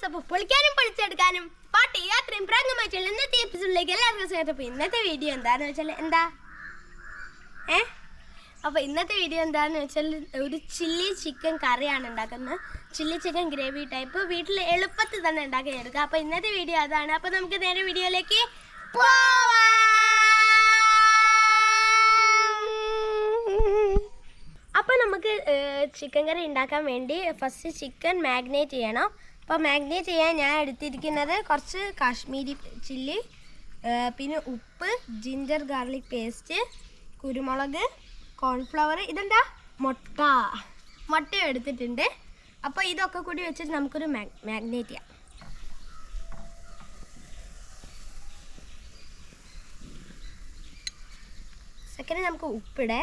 അപ്പോൾ പൊളിക്കാനും പൊളിച്ചെടുക്കാനും പാട്ട് യാത്രയും പ്രാങ്കമായിട്ടുള്ള ഇന്നത്തെ എപ്പിസോഡിലേക്ക് എല്ലാവർക്കും സ്വാഗതം. ഇന്നത്തെ വീഡിയോ എന്താണെന്ന് വെച്ചാൽ അപ്പോൾ ഇന്നത്തെ വീഡിയോ എന്താണെന്ന് വെച്ചാൽ ഒരു ചില്ലി ചിക്കൻ കറിയാണ് ഉണ്ടാക്കുന്നത്. ചില്ലി ചിക്കൻ ഗ്രേവി ടൈപ്പ് വീട്ടിൽ എളുപ്പത്തിൽ തന്നെ ഉണ്ടാക്കിയെടുക്കുക. അപ്പോൾ ഇന്നത്തെ വീഡിയോ അതാണ്. അപ്പോൾ നമുക്ക് നേരെ വീഡിയോയിലേക്ക് പോവാം. അപ്പോൾ നമുക്ക് ചിക്കൻ കറി ഉണ്ടാക്കാൻ വേണ്ടി ഫസ്റ്റ് ചിക്കൻ മാഗ്നേറ്റ് ചെയ്യണം. അപ്പോൾ മാഗ്നേറ്റ് ചെയ്യാൻ ഞാൻ എടുത്തിരിക്കുന്നത് കുറച്ച് കാശ്മീരി ചില്ലി, പിന്നെ ഉപ്പ്, ജിഞ്ചർ ഗാർലിക് പേസ്റ്റ്, കുരുമുളക്, കോൺഫ്ലവർ, ഇതെന്താ മുട്ട എടുത്തിട്ടുണ്ട്. അപ്പോൾ ഇതൊക്കെ കൂടി വെച്ചിട്ട് നമുക്കൊരു മാഗ്നേറ്റ് ചെയ്യാം. സെക്കൻഡ് നമുക്ക് ഉപ്പിടേ.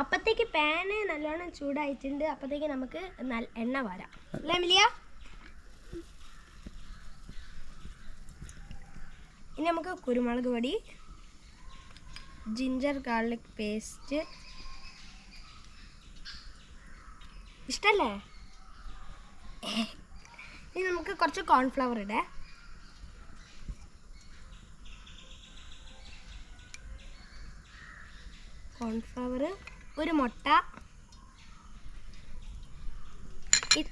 അപ്പത്തേക്ക് പാന് നല്ലോണം ചൂടായിട്ടുണ്ട്. അപ്പത്തേക്ക് നമുക്ക് എണ്ണ വരാം അല്ലേ മിലിയ? ഇനി നമുക്ക് കുരുമുളക് പൊടി, ജിഞ്ചർ ഗാർലിക് പേസ്റ്റ്, ഇഷ്ടല്ലേ? ഇനി നമുക്ക് കുറച്ച് കോൺഫ്ലവർ ഇടേ. കോൺഫ്ലവർ, ഒരു മുട്ട.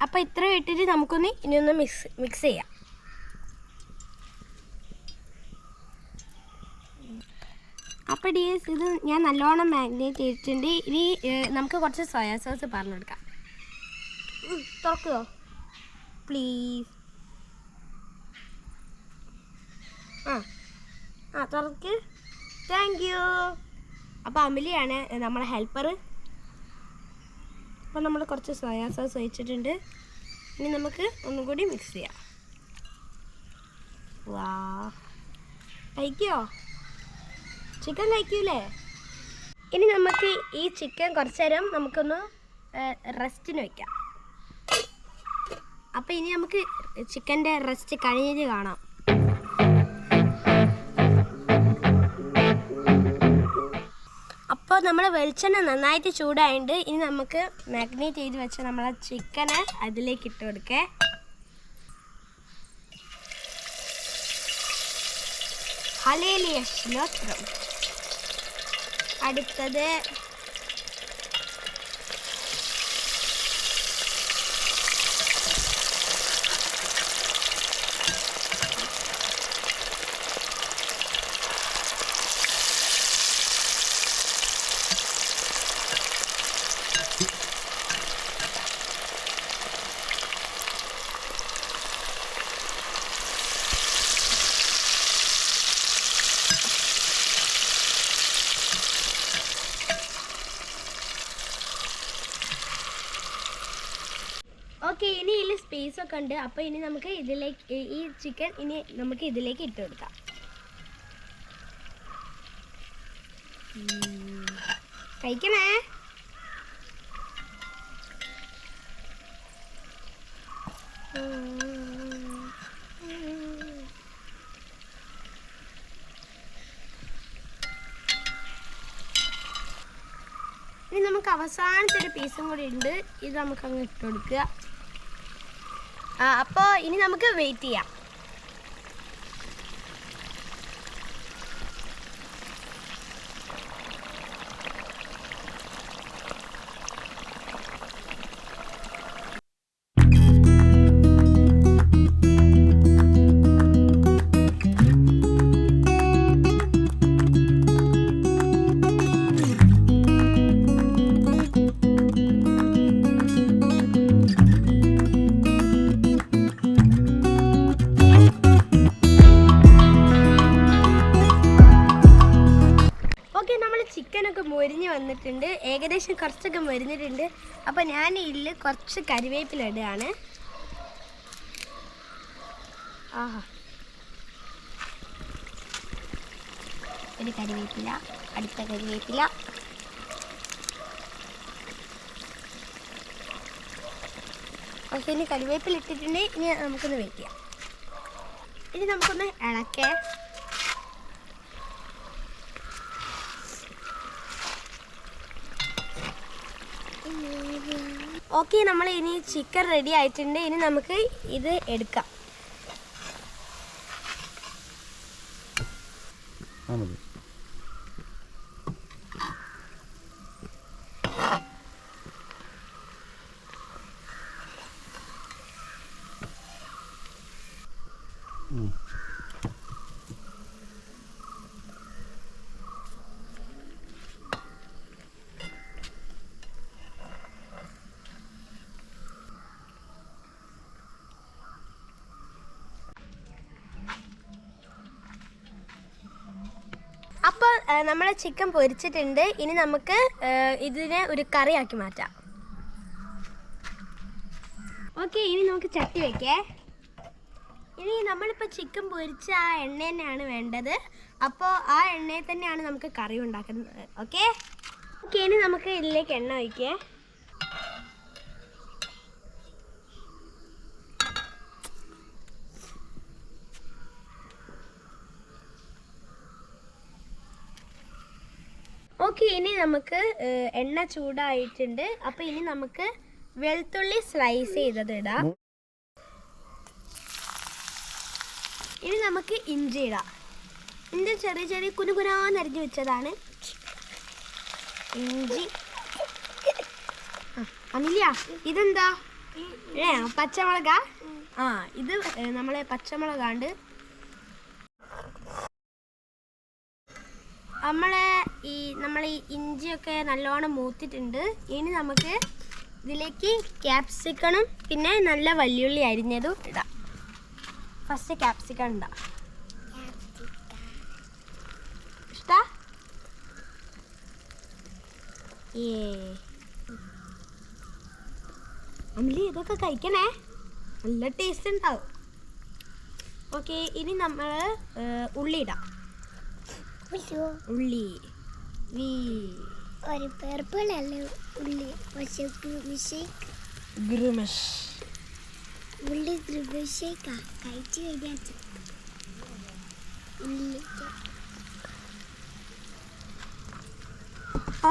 അപ്പോൾ ഇത്ര ഇട്ടിട്ട് നമുക്കൊന്ന് ഇനിയൊന്ന് മിക്സ് ചെയ്യാം. അപ്പോൾ ഡീസ് ഇത് ഞാൻ നല്ലോണം മാഗ്നേറ്റ് ചെയ്തിട്ടുണ്ട്. ഇനി നമുക്ക് കുറച്ച് സോയാ സോസ് പറഞ്ഞെടുക്കാം. തുറക്കുമോ പ്ലീസ്? തുറക്ക്. Thank you. അപ്പോൾ അമിലിയാണ് നമ്മളെ ഹെൽപ്പർ. അപ്പോൾ നമ്മൾ കുറച്ച് സോയാ സോസ് ഒഴിച്ചിട്ടുണ്ട്. ഇനി നമുക്ക് ഒന്നും കൂടി മിക്സ് ചെയ്യാം. വാ, കഴിക്കോ? ചിക്കൻ കഴിക്കൂലേ? ഇനി നമുക്ക് ഈ ചിക്കൻ കുറച്ച് നേരം നമുക്കൊന്ന് റെസ്റ്റിന് വയ്ക്കാം. അപ്പോൾ ഇനി നമുക്ക് ചിക്കൻ്റെ റെസ്റ്റ് കഴിഞ്ഞിട്ട് കാണാം. അപ്പോൾ നമ്മൾ വെളിച്ചെണ്ണ നന്നായിട്ട് ചൂടായിട്ട് ഇനി നമുക്ക് മാഗ്നേറ്റ് ചെയ്ത് വെച്ച നമ്മളെ ചിക്കനെ അതിലേക്ക് ഇട്ട് കൊടുക്കേ. ഹല്ലേലൂയ സ്തോത്രം. അടുത്തത് ഓക്കെ. ഇനി ഇതിൽ സ്പേസ് ഒക്കെ ഉണ്ട്. അപ്പോൾ ഇനി നമുക്ക് ഇതിലേക്ക് ഈ ചിക്കൻ ഇനി നമുക്ക് ഇതിലേക്ക് ഇട്ട് കൊടുക്കാം. കഴിക്കണേ. ഇനി നമുക്ക് അവസാനത്തെ ഒരു പീസും കൂടി ഉണ്ട്. ഇത് നമുക്ക് അങ്ങ് ഇട്ട് കൊടുക്കുക. അപ്പോൾ ഇനി നമുക്ക് വെയിറ്റ് ചെയ്യാം. ചിക്കനൊക്കെ മൊരിഞ്ഞ് വന്നിട്ടുണ്ട്. ഏകദേശം കുറച്ചൊക്കെ മൊരിഞ്ഞിട്ടുണ്ട്. അപ്പോൾ ഞാൻ ഇതിൽ കുറച്ച് കരിവേപ്പില ഇടുകയാണ്. ഒരു കരിവേപ്പില, അടുത്ത കരിവേപ്പില. പക്ഷേ ഇനി കരിവേപ്പില ഇട്ടിട്ടുണ്ട്. ഇനി നമുക്കൊന്ന് വെയിറ്റ് ചെയ്യാം. ഇനി നമുക്കൊന്ന് ഇളക്കേ. ഓക്കെ, നമ്മൾ ഇനി ചിക്കൻ റെഡി ആയിട്ടുണ്ട്. ഇനി നമുക്ക് ഇത് എടുക്കാം. അപ്പോൾ നമ്മളെ ചിക്കൻ പൊരിച്ചിട്ടുണ്ട്. ഇനി നമുക്ക് ഇതിനെ ഒരു കറിയാക്കി മാറ്റാം. ഓക്കെ, ഇനി നമുക്ക് ചട്ടി വെക്കേ. ഇനി നമ്മളിപ്പോൾ ചിക്കൻ പൊരിച്ച ആ എണ്ണ തന്നെയാണ് വേണ്ടത്. അപ്പോൾ ആ എണ്ണയിൽ തന്നെയാണ് നമുക്ക് കറി ഉണ്ടാക്കുന്നത്. ഓക്കെ, ഇനി നമുക്ക് ഇതിലേക്ക് എണ്ണ ഒഴിക്കേ. ഓക്കെ, ഇനി നമുക്ക് എണ്ണ ചൂടായിട്ടുണ്ട്. അപ്പോൾ ഇനി നമുക്ക് വെളുത്തുള്ളി സ്ലൈസ് ചെയ്തത് ഇടാം. ഇനി നമുക്ക് ഇഞ്ചി ഇടാം. ഇഞ്ചി ചെറിയ ചെറിയ കുനുകുനാന്നരിഞ്ഞ് വെച്ചതാണ് ഇഞ്ചി. അമിലിയ, ഇതെന്താ? പച്ചമുളകാ? ഇത് നമ്മളെ പച്ചമുളകാണ്ട്. നമ്മൾ ഈ ഇഞ്ചിയൊക്കെ നല്ലോണം മൂത്തിട്ടുണ്ട്. ഇനി നമുക്ക് ഇതിലേക്ക് ക്യാപ്സിക്കണും പിന്നെ നല്ല വലിയുള്ളി അരിഞ്ഞതും ഇടാം. ഫസ്റ്റ് ക്യാപ്സിക്കം ഇടാം. ഇഷ്ടാ? അമ്മിലി, ഇതൊക്കെ കഴിക്കണേ, നല്ല ടേസ്റ്റ് ഉണ്ടാവും. ഓക്കെ, ഇനി നമ്മൾ ഉള്ളി ഇടാം. ഉള്ളി ഒരു പേർപ്പിളല്ല ഉള്ളി, പക്ഷെ ഗ്രിമഷ് ഉള്ളി ഗ്രിമഷേക്കാ കഴിച്ചു കഴിഞ്ഞാൽ ഉള്ളി.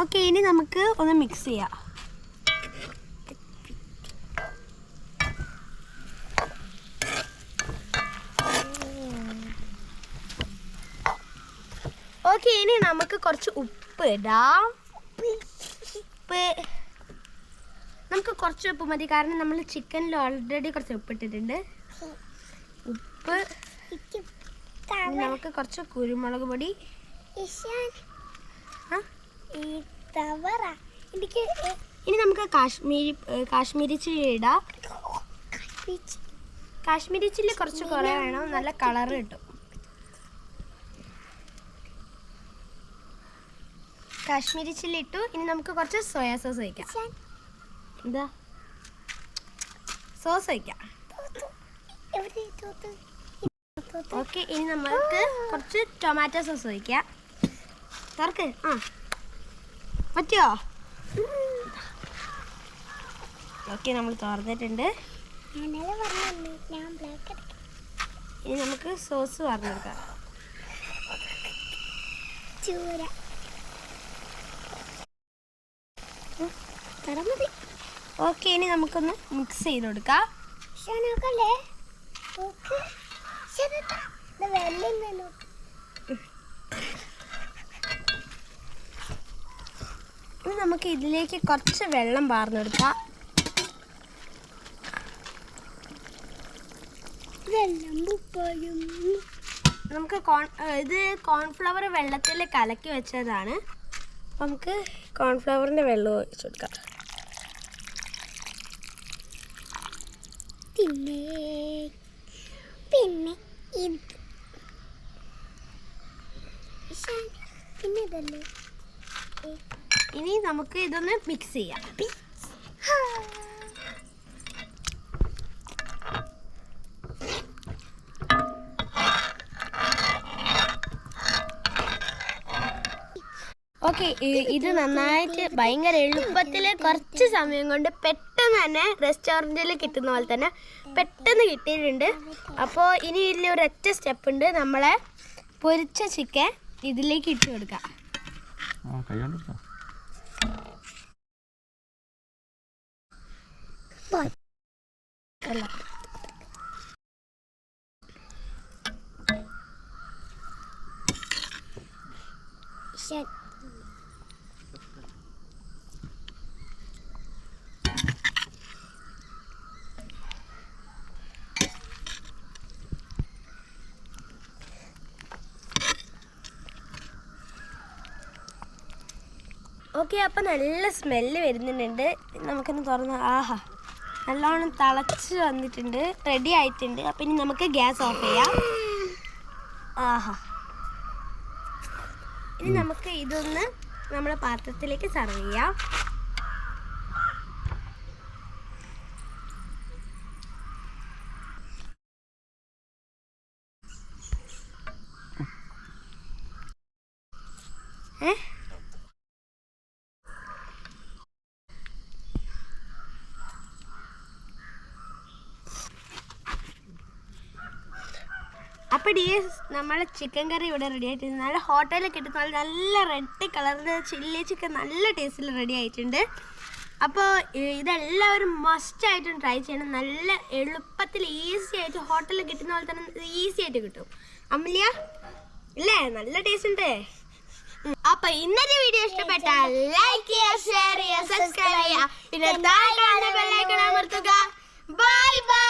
ഓക്കെ, ഇനി നമുക്ക് ഒന്ന് മിക്സ് ചെയ്യാം. ഓക്കെ, ഇനി നമുക്ക് കുറച്ച് ഉപ്പ് ഇടാം. നമുക്ക് കുറച്ച് ഉപ്പ് മതി, കാരണം നമ്മൾ ചിക്കനിൽ ഓൾറെഡി കുറച്ച് ഉപ്പ് ഇട്ടിട്ടുണ്ട്. ഉപ്പ്. നമുക്ക് കുറച്ച് കുരുമുളക് പൊടി. ഇനി നമുക്ക് കാശ്മീരി ചില്ലി ഇടാം. കാശ്മീരി ചില്ലി കുറച്ച് കുറേ വേണം, നല്ല കളർ കിട്ടും. കാശ്മീരി ചില്ലി ഇട്ടു. ഇനി നമുക്ക് കുറച്ച് സോയാ സോസ് ഒഴിക്കാം. എന്താ സോസ് ഒഴിക്കാം? ഓക്കെ, ഇനി നമുക്ക് കുറച്ച് ടൊമാറ്റോ സോസ് ഒഴിക്കാം. തുറക്ക്. പറ്റിയോ? ഓക്കെ, നമ്മൾ തുറന്നിട്ടുണ്ട്. ഇനി നമുക്ക് സോസ് പറഞ്ഞെടുക്കാം. ഓക്കെ, ഇനി നമുക്കൊന്ന് മിക്സ് ചെയ്ത് കൊടുക്കാം. ഇനി നമുക്ക് ഇതിലേക്ക് കുറച്ച് വെള്ളം പാർന്നു കൊടുക്കാം. നമുക്ക് ഇത് കോൺഫ്ലവർ വെള്ളത്തിൽ കലക്കി വെച്ചതാണ്. അപ്പം നമുക്ക് കോൺഫ്ലവറിൻ്റെ വെള്ളം ഒഴിച്ചു കൊടുക്കാം. പിന്നെ ഇനി നമുക്ക് ഇതൊന്ന് മിക്സ് ചെയ്യാം. ഓക്കെ, ഇത് നന്നായിട്ട് ഭയങ്കര എളുപ്പത്തിൽ കുറച്ച് സമയം കൊണ്ട് പെട്ടെന്ന് തന്നെ റെസ്റ്റോറൻറ്റിൽ കിട്ടുന്ന പോലെ തന്നെ പെട്ടെന്ന് കിട്ടിയിട്ടുണ്ട്. അപ്പോൾ ഇനി ഇതിൽ ഒരൊറ്റ സ്റ്റെപ്പ് ഉണ്ട്. നമ്മളെ പൊരിച്ച ചിക്കൻ ഇതിലേക്ക് ഇട്ട് കൊടുക്കാം. എല്ലാം. ഓക്കെ, അപ്പം നല്ല സ്മെല്ല് വരുന്നുണ്ട്. നമുക്കൊന്ന് തുറന്ന് ആഹാ നല്ലോണം തിളച്ച് വന്നിട്ടുണ്ട്, റെഡി ആയിട്ടുണ്ട്. അപ്പം ഇനി നമുക്ക് ഗ്യാസ് ഓഫ് ചെയ്യാം. ആഹാ, ഇനി നമുക്ക് ഇതൊന്ന് നമ്മുടെ പാത്രത്തിലേക്ക് സെർവ് ചെയ്യാം. അപ്പോൾ നമ്മളെ ചിക്കൻ കറി ഇവിടെ റെഡി ആയിട്ടുണ്ട്. നല്ല ഹോട്ടലിൽ കിട്ടുന്ന നല്ല റെഡ് കളറിൽ ചില്ലി ചിക്കൻ നല്ല ടേസ്റ്റിൽ റെഡി ആയിട്ടുണ്ട്. അപ്പോൾ ഇതെല്ലാവരും മസ്റ്റായിട്ടും ട്രൈ ചെയ്യണം. നല്ല എളുപ്പത്തിൽ ഈസി ആയിട്ട് ഹോട്ടലിൽ കിട്ടുന്ന പോലെ തന്നെ ഈസി ആയിട്ട് കിട്ടും. അമലിയ ഇല്ലേ, നല്ല ടേസ്റ്റ് ഉണ്ട്. അപ്പോൾ ഇന്നത്തെ വീഡിയോ ഇഷ്ടപ്പെട്ടാൽ ലൈക്ക് ചെയ്യുക, ഷെയർ ചെയ്യുക, സബ്സ്ക്രൈബ് ചെയ്യുക, പിന്നെ താഴെ കാണുന്ന ബെൽ ഐക്കൺ അമർത്തുക. Bye bye.